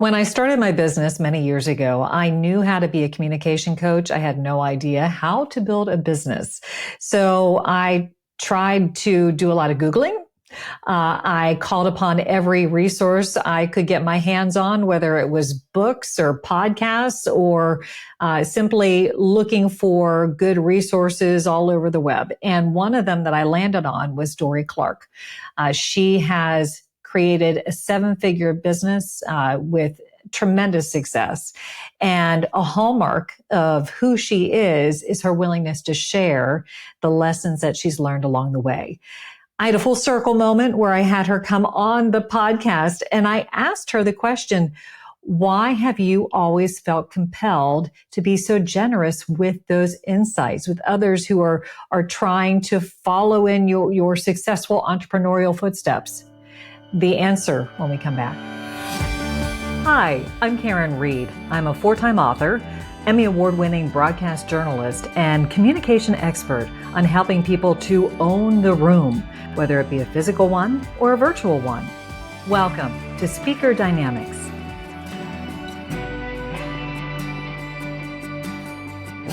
When I started my business many years ago, I knew how to be a communication coach. I had no idea how to build a business. So I tried to do a lot of Googling. I called upon every resource I could get my hands on, whether it was books or podcasts or simply looking for good resources all over the web. And one of them that I landed on was Dorie Clark. She has created a 7-figure business with tremendous success. And a hallmark of who she is her willingness to share the lessons that she's learned along the way. I had a full circle moment where I had her come on the podcast and I asked her the question, why have you always felt compelled to be so generous with those insights, with others who are trying to follow in your successful entrepreneurial footsteps? The answer when we come back. Hi, I'm Karin Reed. I'm a 4-time author, Emmy Award-winning broadcast journalist, and communication expert on helping people to own the room, whether it be a physical one or a virtual one. Welcome to Speaker Dynamics.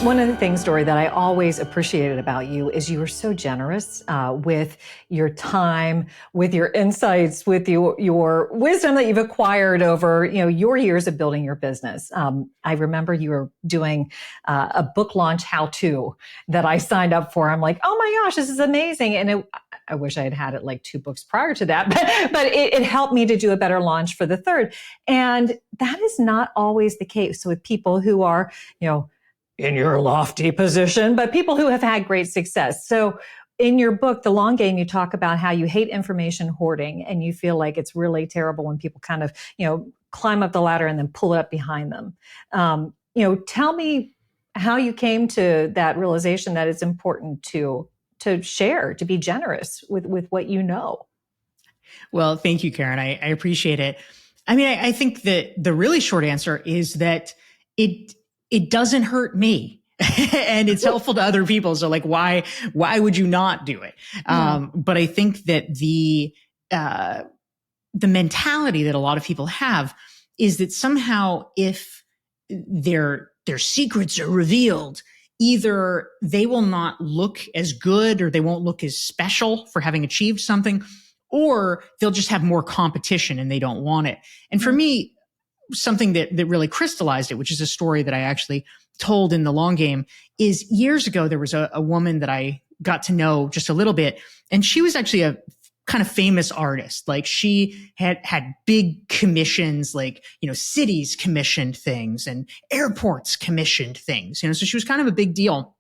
One of the things, Dorie, that I always appreciated about you is you were so generous with your time, with your insights, with your wisdom that you've acquired over your years of building your business. I remember you were doing a book launch how-to that I signed up for. I'm like, oh my gosh, this is amazing. And I wish I had it like 2 books prior to that, but it helped me to do a better launch for the third. And that is not always the case with people who are, in your lofty position, but people who have had great success. So in your book, The Long Game, you talk about how you hate information hoarding and you feel like it's really terrible when people kind of, climb up the ladder and then pull it up behind them. Tell me how you came to that realization that it's important to share, to be generous with what you know. Well, thank you, Karin. I appreciate it. I mean, I think that the really short answer is that it doesn't hurt me and it's helpful to other people. So like, why would you not do it? But I think that the mentality that a lot of people have is that somehow if their secrets are revealed, either they will not look as good or they won't look as special for having achieved something, or they'll just have more competition and they don't want it. And for me, something that really crystallized it, which is a story that I actually told in The Long Game, is years ago, there was a woman that I got to know just a little bit. And she was actually a kind of famous artist. Like she had big commissions, like, cities commissioned things and airports commissioned things, so she was kind of a big deal.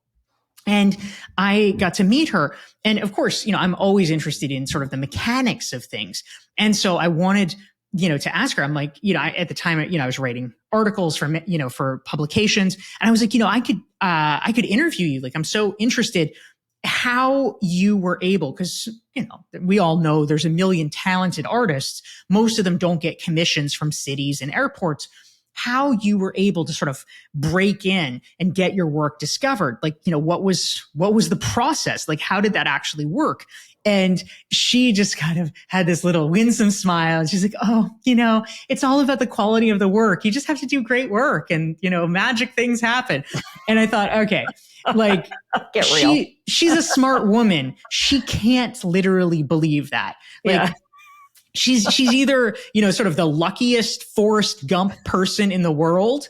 And I got to meet her. And of course, I'm always interested in sort of the mechanics of things. And so I wanted to ask her, I'm like, at the time, I was writing articles for publications. And I was like, I could interview you. Like, I'm so interested how you were able, because, we all know there's a million talented artists. Most of them don't get commissions from cities and airports. How you were able to sort of break in and get your work discovered. Like, what was the process? Like, how did that actually work? And she just kind of had this little winsome smile. And she's like, oh, it's all about the quality of the work. You just have to do great work and, magic things happen. And I thought, okay, like Get real. She's a smart woman. She can't literally believe that. Like, yeah. She's either, sort of the luckiest Forrest Gump person in the world,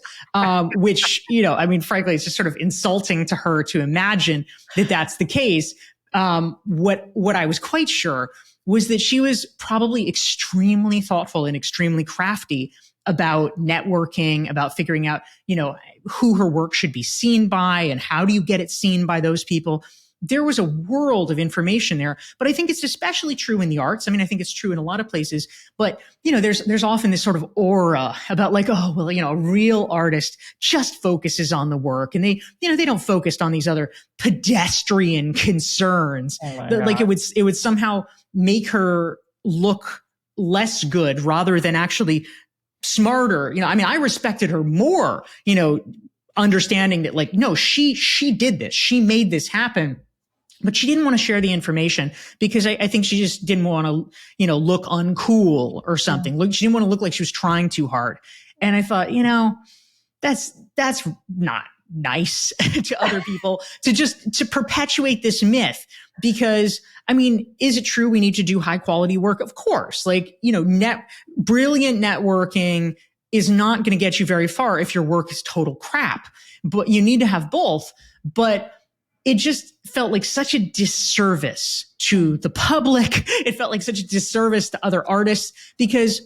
which, frankly, it's just sort of insulting to her to imagine that that's the case. What I was quite sure was that she was probably extremely thoughtful and extremely crafty about networking, about figuring out, who her work should be seen by and how do you get it seen by those people. There was a world of information there, but I think it's especially true in the arts. I think it's true in a lot of places, but there's often this sort of aura about like, oh, well, a real artist just focuses on the work and they don't focus on these other pedestrian concerns. Like it would somehow make her look less good rather than actually smarter. I respected her more, understanding that like, no, she did this, she made this happen. But she didn't want to share the information because I think she just didn't want to, look uncool or something. She didn't want to look like she was trying too hard. And I thought, that's not nice to other people to perpetuate this myth. Because I mean, is it true we need to do high quality work? Of course. Like, brilliant networking is not going to get you very far if your work is total crap, but you need to have both. But it just felt like such a disservice to the public. It felt like such a disservice to other artists because,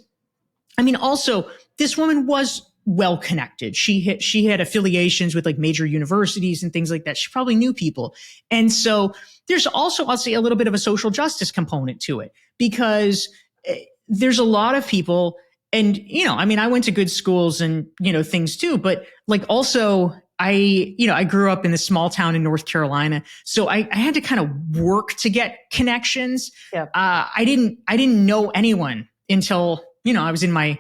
I mean, also this woman was well connected. She had affiliations with like major universities and things like that. She probably knew people. And so there's also, I'll say, a little bit of a social justice component to it because there's a lot of people and, I mean, I went to good schools and, things too, but like also I grew up in a small town in North Carolina. So I had to kind of work to get connections. Yep. I didn't know anyone until, I was in my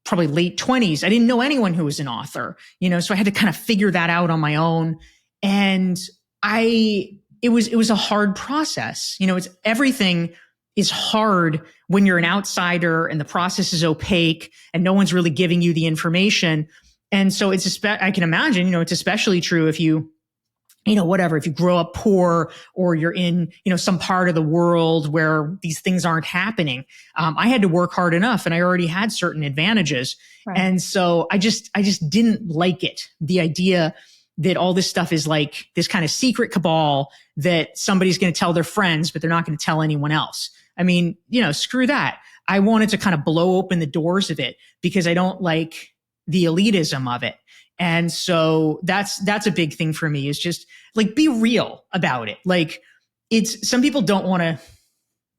probably late 20s. I didn't know anyone who was an author, so I had to kind of figure that out on my own. And it was a hard process. Everything is hard when you're an outsider and the process is opaque and no one's really giving you the information. And so I can imagine, it's especially true if you, if you grow up poor or you're in, some part of the world where these things aren't happening. I had to work hard enough and I already had certain advantages. Right. And so I just didn't like it. The idea that all this stuff is like this kind of secret cabal that somebody's going to tell their friends, but they're not going to tell anyone else. I mean, screw that. I wanted to kind of blow open the doors of it because I don't like the elitism of it. And so that's a big thing for me is just like, be real about it. Like some people don't want to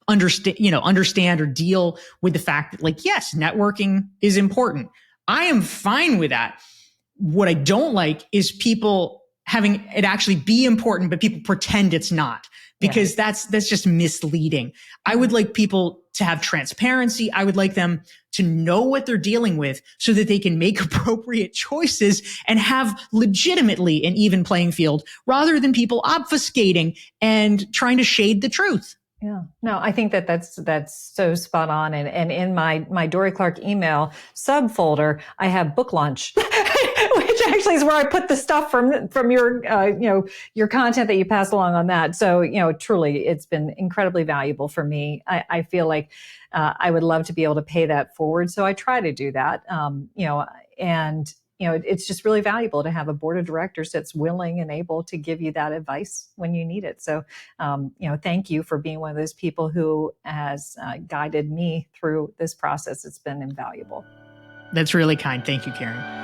understand or deal with the fact that like, yes, networking is important. I am fine with that. What I don't like is people having it actually be important, but people pretend it's not because that's just misleading. I would like people to have transparency. I would like them to know what they're dealing with so that they can make appropriate choices and have legitimately an even playing field rather than people obfuscating and trying to shade the truth. Yeah, no, I think that's so spot on. And in my Dorie Clark email subfolder, I have book lunch, which actually is where I put the stuff from your your content that you pass along on that. So truly, it's been incredibly valuable for me. I feel like I would love to be able to pay that forward, so I try to do that. And it's just really valuable to have a board of directors that's willing and able to give you that advice when you need it. So, thank you for being one of those people who has guided me through this process. It's been invaluable. That's really kind. Thank you, Karin.